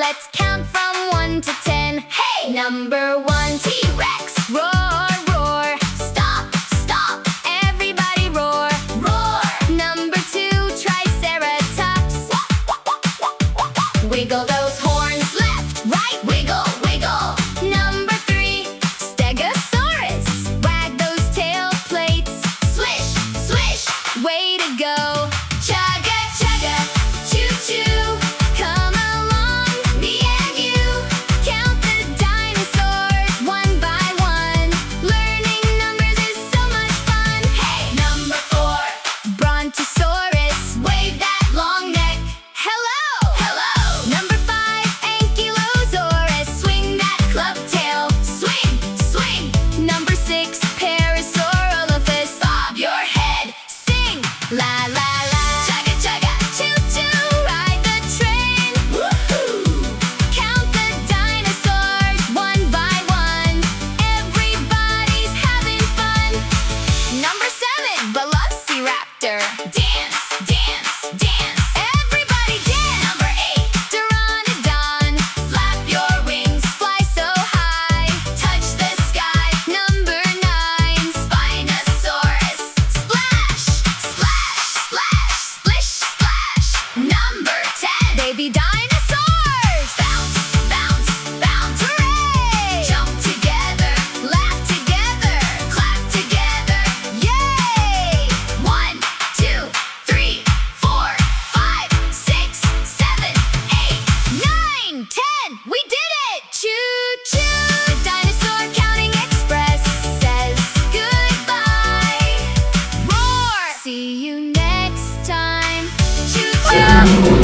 Let's count from 1 to 10. Hey! Number 1, T-Rex. Roar, roar. Stop, stop. Everybody roar, roar. Number 2, Triceratops. Wiggle those horns left, right. Wiggle, wiggle. Number 3, Stegosaurus. Wag those tail plates. Swish, swish. Way to go. Chugga, chugga. Choo-choo. Come along, me and you. Count the dinosaurs one by one. Learning numbers is so much fun. Hey! Number 4, Brontosaurus. Wave that long neck. Hello! Hello! Number 5, Ankylosaurus. Swing that club tail. Swing! Swing! Number 6, Parasaurolophus. Bob your head. Sing! La la la. Chugga chugga. Choo-choo. Ride the train. Woohoo! Count the dinosaurs one by one. Everybody's having fun. Number 7, Velociraptor. Dance, dance, dance. Everybody dance. Number 8, Pteranodon. Flap your wings, fly so high. Touch the sky. Number 9, Spinosaurus. Splash, splash, splash, splish, splash. Number 10, baby dinosaurs. Bounce, bounce, bounce. Hooray! Jump together, laugh together, clap together. Yay! 1, 2, 3, 4, 5, 6, 7, 8, 9, 10. We did it! Choo-choo! The Dinosaur Counting Express says goodbye. Roar! See you next time. Choo-choo!